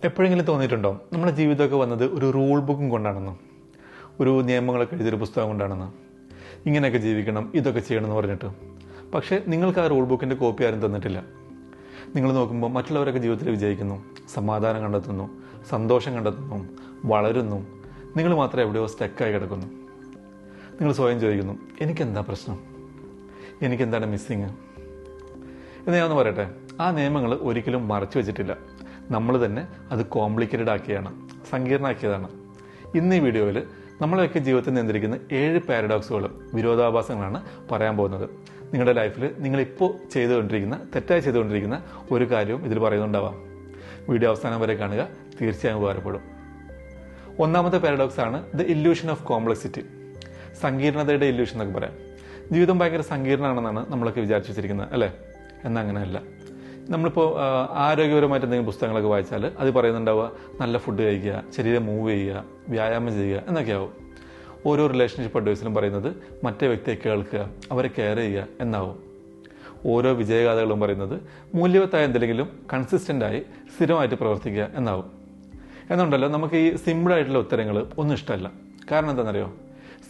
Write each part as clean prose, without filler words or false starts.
എപ്പോഴെങ്കിലും തോന്നിയിട്ടുണ്ടോ നമ്മുടെ ജീവിതമൊക്കെ വന്നത് ഒരു റൂൾ ബുക്കും കൊണ്ടാണെന്ന്, ഒരു നിയമങ്ങളൊക്കെ എഴുതിയൊരു പുസ്തകം കൊണ്ടാണെന്ന്, ഇങ്ങനെയൊക്കെ ജീവിക്കണം, ഇതൊക്കെ ചെയ്യണമെന്ന് പറഞ്ഞിട്ട്. പക്ഷേ നിങ്ങൾക്ക് ആ റൂൾ ബുക്കിൻ്റെ കോപ്പി ആരും തന്നിട്ടില്ല. നിങ്ങൾ നോക്കുമ്പോൾ മറ്റുള്ളവരൊക്കെ ജീവിതത്തിൽ വിജയിക്കുന്നു, സമാധാനം കണ്ടെത്തുന്നു, സന്തോഷം കണ്ടെത്തുന്നു, വളരുന്നു. നിങ്ങൾ മാത്രം എവിടെയോ സ്റ്റക്കായി കിടക്കുന്നു. നിങ്ങൾ സ്വയം ചോദിക്കുന്നു, എനിക്കെന്താ പ്രശ്നം, എനിക്കെന്താണ് മിസ്സിങ് എന്ന് ഞാനൊന്ന് പറയട്ടെ. ആ നിയമങ്ങൾ ഒരിക്കലും മറച്ചു വെച്ചിട്ടില്ല. നമ്മൾ തന്നെ അത് കോംപ്ലിക്കേറ്റഡ് ആക്കിയാണ്, സങ്കീർണമാക്കിയതാണ്. ഇന്ന് ഈ വീഡിയോയിൽ നമ്മളെയൊക്കെ ജീവിതത്തിൽ നിയന്ത്രിക്കുന്ന 7 പാരഡോക്സുകൾ, വിരോധാഭാസങ്ങളാണ് പറയാൻ പോകുന്നത്. നിങ്ങളുടെ ലൈഫിൽ നിങ്ങളിപ്പോൾ തെറ്റായി ചെയ്തുകൊണ്ടിരിക്കുന്ന ഒരു കാര്യവും ഇതിൽ പറയുന്നുണ്ടാവാം. വീഡിയോ അവസാനം വരെ കാണുക, തീർച്ചയായും ഉപകാരപ്പെടും. ഒന്നാമത്തെ പാരഡോക്സ് ആണ് ദ ഇല്യൂഷൻ ഓഫ് കോംപ്ലക്സിറ്റി, സങ്കീർണതയുടെ ഇല്യൂഷൻ എന്നൊക്കെ പറയാം. ജീവിതം ഭയങ്കര സങ്കീർണമാണെന്നാണ് നമ്മളൊക്കെ വിചാരിച്ചു വെച്ചിരിക്കുന്നത്, അല്ലേ? എന്നാൽ അങ്ങനെയല്ല. നമ്മളിപ്പോൾ ആരോഗ്യപരമായിട്ട് എന്തെങ്കിലും പുസ്തകങ്ങളൊക്കെ വായിച്ചാൽ അത് പറയുന്നുണ്ടാവുക നല്ല ഫുഡ് കഴിക്കുക, ശരീരം മൂവ് ചെയ്യുക, വ്യായാമം ചെയ്യുക എന്നൊക്കെ ആവും. ഓരോ റിലേഷൻഷിപ്പ് അഡ്വൈസിലും പറയുന്നത് മറ്റേ വ്യക്തിയെ കേൾക്കുക, അവരെ കെയർ ചെയ്യുക എന്നാവും. ഓരോ വിജയഗാഥകളും പറയുന്നത് മൂല്യവത്തായ എന്തെങ്കിലും കൺസിസ്റ്റൻ്റായി സ്ഥിരമായിട്ട് പ്രവർത്തിക്കുക എന്നാവും. എന്നുണ്ടല്ലോ നമുക്ക് ഈ സിമ്പിളായിട്ടുള്ള ഉത്തരങ്ങൾ ഒന്നും ഇഷ്ടമല്ല. കാരണം എന്താണെന്നറിയോ?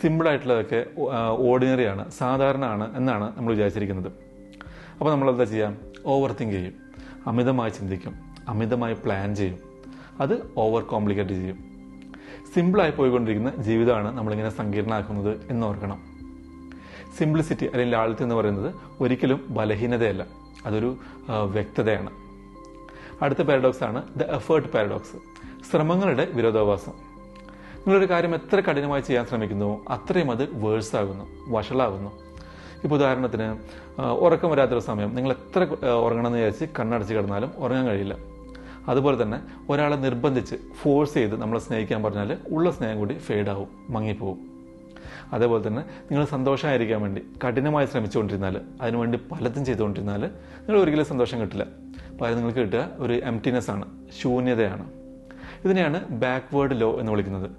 സിമ്പിളായിട്ടുള്ളതൊക്കെ ഓർഡിനറിയാണ്, സാധാരണ ആണ് എന്നാണ് നമ്മൾ വിചാരിച്ചിരിക്കുന്നത്. അപ്പോൾ നമ്മളെന്താ ചെയ്യാം? ഓവർ തിങ്ക് ചെയ്യും, അമിതമായി ചിന്തിക്കും, അമിതമായി പ്ലാൻ ചെയ്യും, അത് ഓവർ കോംപ്ലിക്കേറ്റ് ചെയ്യും. സിമ്പിളായി പോയിക്കൊണ്ടിരിക്കുന്ന ജീവിതമാണ് നമ്മളിങ്ങനെ സങ്കീർണമാക്കുന്നത് എന്ന് ഓർക്കണം. സിംപ്ലിസിറ്റി അല്ലെങ്കിൽ ലാളിത്യം എന്ന് പറയുന്നത് ഒരിക്കലും ബലഹീനതയല്ല, അതൊരു വ്യക്തതയാണ്. അടുത്ത പാരഡോക്സ് ആണ് ദ എഫേർട്ട് പാരഡോക്സ്, ശ്രമങ്ങളുടെ വിരോധാഭാസം. നിങ്ങളൊരു കാര്യം എത്ര കഠിനമായി ചെയ്യാൻ ശ്രമിക്കുന്നുവോ അത്രയും അത് വേഴ്സാകുന്നു, വഷളാകുന്നു. ഇപ്പോൾ ഉദാഹരണത്തിന് ഉറക്കം വരാത്തൊരു സമയം നിങ്ങൾ എത്ര ഉറങ്ങണമെന്ന് വിചാരിച്ച് കണ്ണടച്ച് കിടന്നാലും ഉറങ്ങാൻ കഴിയില്ല. അതുപോലെ തന്നെ ഒരാളെ നിർബന്ധിച്ച് ഫോഴ്സ് ചെയ്ത് നമ്മളെ സ്നേഹിക്കാൻ പറഞ്ഞാൽ ഉള്ള സ്നേഹം കൂടി ഫെയ്ഡാവും, മങ്ങിപ്പോവും. അതേപോലെ തന്നെ നിങ്ങൾ സന്തോഷമായിരിക്കാൻ വേണ്ടി കഠിനമായി ശ്രമിച്ചുകൊണ്ടിരുന്നാൽ, അതിനുവേണ്ടി പലതും ചെയ്തുകൊണ്ടിരുന്നാൽ നിങ്ങൾ ഒരിക്കലും സന്തോഷം കിട്ടില്ല. പകരം നിങ്ങൾക്ക് കിട്ടുക ഒരു എംപ്റ്റിനെസ് ആണ്, ശൂന്യതയാണ്. ഇതിനെയാണ് ബാക്ക്വേർഡ് ലോ എന്ന് വിളിക്കുന്നത്.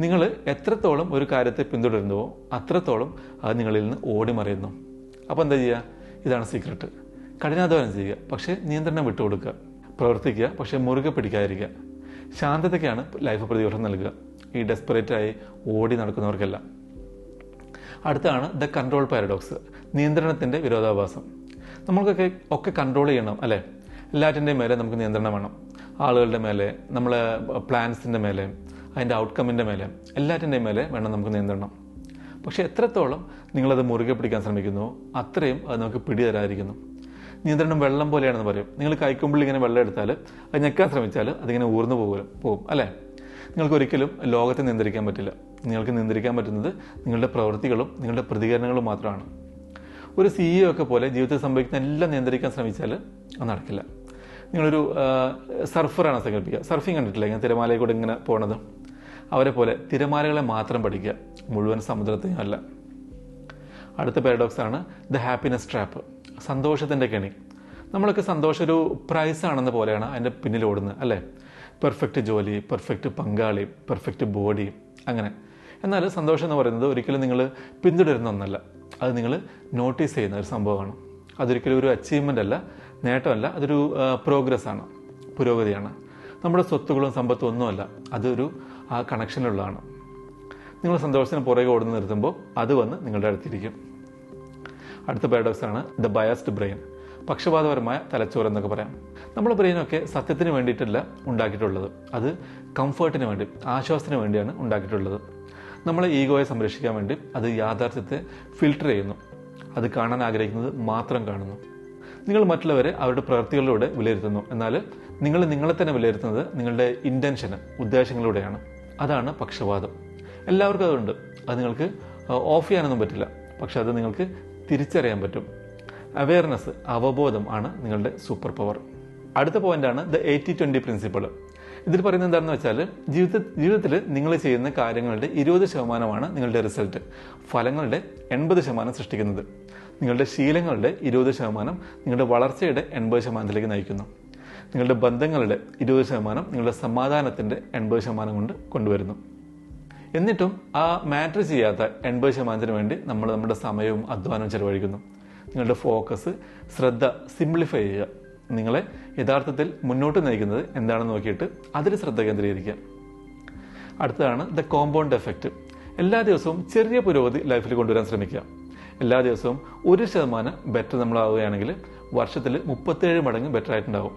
നിങ്ങൾ എത്രത്തോളം ഒരു കാര്യത്തെ പിന്തുടരുന്നുവോ അത്രത്തോളം അത് നിങ്ങളിൽ നിന്ന് ഓടിമറിയുന്നു. അപ്പോൾ എന്താ ചെയ്യുക? ഇതാണ് സീക്രട്ട്. കഠിനാധ്വാനം ചെയ്യുക, പക്ഷേ നിയന്ത്രണം വിട്ടുകൊടുക്കുക. പ്രവർത്തിക്കുക, പക്ഷേ മുറുകെ പിടിക്കാതിരിക്കുക. ശാന്തതയ്ക്കാണ് ലൈഫ് പ്രതിവർഷം നൽകുക, ഈ ഡെസ്പറേറ്റായി ഓടി നടക്കുന്നവർക്കല്ല. അടുത്താണ് ദ കൺട്രോൾ പാരഡോക്സ്, നിയന്ത്രണത്തിൻ്റെ വിരോധാഭാസം. നമ്മൾക്കൊക്കെ കൺട്രോൾ ചെയ്യണം, അല്ലേ? എല്ലാറ്റിൻ്റെയും മേലെ നമുക്ക് നിയന്ത്രണം വേണം. ആളുകളുടെ മേലെ, നമ്മളെ പ്ലാൻസിൻ്റെ മേലെ, അതിൻ്റെ ഔട്ട്കമ്മിൻ്റെ മേലെ, എല്ലാറ്റിൻ്റെയും മേലെ വേണം നമുക്ക് നിയന്ത്രണം. പക്ഷേ എത്രത്തോളം നിങ്ങളത് മുറുകെ പിടിക്കാൻ ശ്രമിക്കുന്നുവോ അത്രയും അത് നമുക്ക് പിടി തരാതിരിക്കുന്നു. നിയന്ത്രണം വെള്ളം പോലെയാണെന്ന് പറയും. നിങ്ങൾ കൈക്കുമ്പിൾ ഇങ്ങനെ വെള്ളം എടുത്താൽ അത് ഞെക്കാൻ ശ്രമിച്ചാൽ അതിങ്ങനെ ഊർന്നു പോകും, അല്ലേ? നിങ്ങൾക്കൊരിക്കലും ലോകത്തെ നിയന്ത്രിക്കാൻ പറ്റില്ല. നിങ്ങൾക്ക് നിയന്ത്രിക്കാൻ പറ്റുന്നത് നിങ്ങളുടെ പ്രവൃത്തികളും നിങ്ങളുടെ പ്രതികരണങ്ങളും മാത്രമാണ്. ഒരു CEO ഒക്കെ പോലെ ജീവിതത്തിൽ സംഭവിക്കുന്ന എല്ലാം നിയന്ത്രിക്കാൻ ശ്രമിച്ചാൽ അത് നടക്കില്ല. നിങ്ങളൊരു സർഫറാണ് സങ്കല്പിക്കുക. സർഫിങ് കണ്ടിട്ടില്ല? ഇങ്ങനെ തിരമാലയിൽ കൂടെ ഇങ്ങനെ പോണത്. അവരെ പോലെ തിരമാലകളെ മാത്രം പഠിക്കുക, മുഴുവൻ സമുദ്രത്തെയും അല്ല. അടുത്ത പാരഡോക്സ് ആണ് ദ ഹാപ്പിനെസ് ട്രാപ്പ്, സന്തോഷത്തിൻ്റെ കെണി. നമ്മളൊക്കെ സന്തോഷം ഒരു പ്രൈസ് ആണെന്ന പോലെയാണ് അതിൻ്റെ പിന്നിൽ ഓടുന്നത്, അല്ലേ? പെർഫെക്റ്റ് ജോലി, പെർഫെക്റ്റ് പങ്കാളി, പെർഫെക്റ്റ് ബോഡി, അങ്ങനെ. എന്നാൽ സന്തോഷം എന്ന് പറയുന്നത് ഒരിക്കലും നിങ്ങൾ പിന്തുടരുന്ന ഒന്നല്ല, അത് നിങ്ങൾ നോട്ടീസ് ചെയ്യുന്ന ഒരു സംഭവമാണ്. അതൊരിക്കലും ഒരു അച്ചീവ്മെൻ്റ് അല്ല, നേട്ടമല്ല, അതൊരു പ്രോഗ്രസ് ആണ്, പുരോഗതിയാണ്. നമ്മുടെ സ്വത്തുക്കളും സമ്പത്തും ഒന്നുമല്ല, അതൊരു ആ കണക്ഷനിലുള്ളതാണ്. നിങ്ങൾ സന്തോഷത്തിന് പുറകെ ഓടുന്ന നിർത്തുമ്പോൾ അത് വന്ന് നിങ്ങളുടെ അടുത്തിരിക്കും. അടുത്ത പാരഡോക്സ് ആണ് ദ ബയസ്ഡ് ബ്രെയിൻ, പക്ഷപാതപരമായ തലച്ചോറ് എന്നൊക്കെ പറയാം. നമ്മുടെ ബ്രെയിനൊക്കെ സത്യത്തിന് വേണ്ടിയിട്ടല്ല ഉണ്ടാക്കിയിട്ടുള്ളത്, അത് കംഫർട്ടിന് വേണ്ടി, ആശ്വാസത്തിന് വേണ്ടിയാണ് ഉണ്ടാക്കിയിട്ടുള്ളത്. നമ്മളെ ഈഗോയെ സംരക്ഷിക്കാൻ വേണ്ടി അത് യാഥാർത്ഥ്യത്തെ ഫിൽട്ടർ ചെയ്യുന്നു, അത് കാണാൻ ആഗ്രഹിക്കുന്നത് മാത്രം കാണുന്നു. നിങ്ങൾ മറ്റുള്ളവരെ അവരുടെ പ്രവൃത്തികളിലൂടെ വിലയിരുത്തുന്നു, എന്നാൽ നിങ്ങൾ നിങ്ങളെ തന്നെ വിലയിരുത്തുന്നത് നിങ്ങളുടെ ഇൻറ്റൻഷന്, ഉദ്ദേശങ്ങളിലൂടെയാണ്. അതാണ് പക്ഷപാതം. എല്ലാവർക്കും അതുണ്ട്. അത് നിങ്ങൾക്ക് ഓഫ് ചെയ്യാനൊന്നും പറ്റില്ല, പക്ഷെ അത് നിങ്ങൾക്ക് തിരിച്ചറിയാൻ പറ്റും. അവെയർനെസ്, അവബോധം ആണ് നിങ്ങളുടെ സൂപ്പർ പവർ. അടുത്ത പോയിന്റാണ് ദ 80-20 പ്രിൻസിപ്പിൾ. ഇതിൽ പറയുന്നത് എന്താണെന്ന് വെച്ചാൽ ജീവിതത്തിൽ നിങ്ങൾ ചെയ്യുന്ന കാര്യങ്ങളുടെ 20% നിങ്ങളുടെ റിസൾട്ട്, ഫലങ്ങളുടെ 80% സൃഷ്ടിക്കുന്നത്. നിങ്ങളുടെ ശീലങ്ങളുടെ 20% നിങ്ങളുടെ വളർച്ചയുടെ 80%ലേക്ക് നയിക്കുന്നു. നിങ്ങളുടെ ബന്ധങ്ങളുടെ 20% നിങ്ങളുടെ സമാധാനത്തിൻ്റെ 80% കൊണ്ട് കൊണ്ടുവരുന്നു. എന്നിട്ടും ആ മാറ്റർ ചെയ്യാത്ത 80% വേണ്ടി നമ്മൾ നമ്മുടെ സമയവും അധ്വാനവും ചെലവഴിക്കുന്നു. നിങ്ങളുടെ ഫോക്കസ്, ശ്രദ്ധ സിംപ്ലിഫൈ ചെയ്യുക. നിങ്ങളെ യഥാർത്ഥത്തിൽ മുന്നോട്ട് നയിക്കുന്നത് എന്താണെന്ന് നോക്കിയിട്ട് അതിൽ ശ്രദ്ധ കേന്ദ്രീകരിക്കുക. അടുത്തതാണ് ദ കോമ്പൗണ്ട് എഫക്റ്റ്. എല്ലാ ദിവസവും ചെറിയ പുരോഗതി ലൈഫിൽ കൊണ്ടുവരാൻ ശ്രമിക്കുക. എല്ലാ ദിവസവും 1% ബെറ്റർ നമ്മളാവുകയാണെങ്കിൽ വർഷത്തിൽ 37 മടങ്ങ് ബെറ്റർ ആയിട്ടുണ്ടാവും.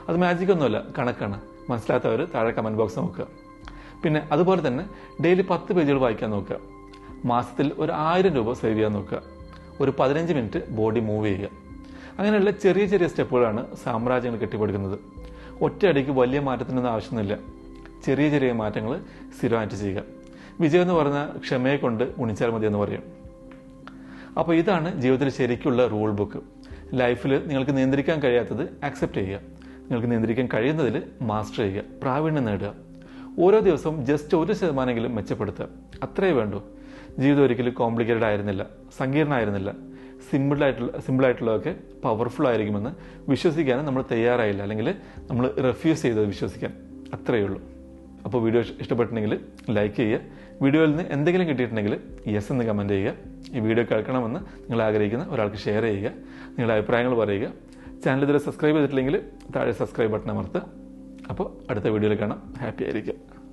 അത് മാജിക് ഒന്നുമല്ല, കണക്കാണ്. മനസ്സിലാത്തവർ താഴെ കമൻറ്റ് ബോക്സ് നോക്കുക. പിന്നെ അതുപോലെ തന്നെ ഡെയിലി 10 പേജുകൾ വായിക്കാൻ നോക്കുക. മാസത്തിൽ ഒരു 1000 രൂപ സേവ് ചെയ്യാൻ നോക്കുക. ഒരു 15 മിനിറ്റ് ബോഡി മൂവ് ചെയ്യുക. അങ്ങനെയുള്ള ചെറിയ ചെറിയ സ്റ്റെപ്പുകളാണ് സാമ്രാജ്യങ്ങൾ കെട്ടിപ്പടുക്കുന്നത്. ഒറ്റയടിക്ക് വലിയ മാറ്റത്തിനൊന്നും ആവശ്യമൊന്നുമില്ല. ചെറിയ ചെറിയ മാറ്റങ്ങൾ സ്ഥിരമായിട്ട് ചെയ്യുക. വിജയം എന്ന് പറഞ്ഞാൽ ക്ഷമയെ കൊണ്ട് ഗുണിച്ചാൽ മതി എന്ന് പറയും. അപ്പോൾ ഇതാണ് ജീവിതത്തിൽ ശരിക്കുള്ള റൂൾ ബുക്ക്. ലൈഫിൽ നിങ്ങൾക്ക് നിയന്ത്രിക്കാൻ കഴിയാത്തത് ആക്സെപ്റ്റ് ചെയ്യുക. നിങ്ങൾക്ക് നിയന്ത്രിക്കാൻ കഴിയുന്നതിൽ മാസ്റ്റർ ചെയ്യുക, പ്രാവീണ്യം നേടുക. ഓരോ ദിവസവും ജസ്റ്റ് 1% മെച്ചപ്പെടുത്തുക. അത്രയേ വേണ്ടൂ. ജീവിതം ഒരിക്കലും കോംപ്ലിക്കേറ്റഡ് ആയിരുന്നില്ല, സങ്കീർണ്ണമായിരുന്നില്ല. സിമ്പിളായിട്ടുള്ളതൊക്കെ പവർഫുൾ ആയിരിക്കുമെന്ന് വിശ്വസിക്കാനും നമ്മൾ തയ്യാറായില്ല, അല്ലെങ്കിൽ നമ്മൾ റെഫ്യൂസ് ചെയ്തത് വിശ്വസിക്കാൻ. അത്രയേ ഉള്ളൂ. അപ്പോൾ വീഡിയോ ഇഷ്ടപ്പെട്ടിട്ടുണ്ടെങ്കിൽ ലൈക്ക് ചെയ്യുക. വീഡിയോയിൽ നിന്ന് എന്തെങ്കിലും കിട്ടിയിട്ടുണ്ടെങ്കിൽ യെസ് എന്ന് കമൻറ്റ് ചെയ്യുക. ഈ വീഡിയോ കേൾക്കണമെന്ന് നിങ്ങൾ ആഗ്രഹിക്കുന്ന ഒരാൾക്ക് ഷെയർ ചെയ്യുക. നിങ്ങളുടെ അഭിപ്രായങ്ങൾ പറയുക. ചാനൽ ഇതുവരെ സബ്സ്ക്രൈബ് ചെയ്തിട്ടില്ലെങ്കിൽ താഴെ സബ്സ്ക്രൈബ് ബട്ടൺ അമർത്തുക. അപ്പോൾ അടുത്ത വീഡിയോയിൽ കാണാം. ഹാപ്പി ആയിരിക്കുക.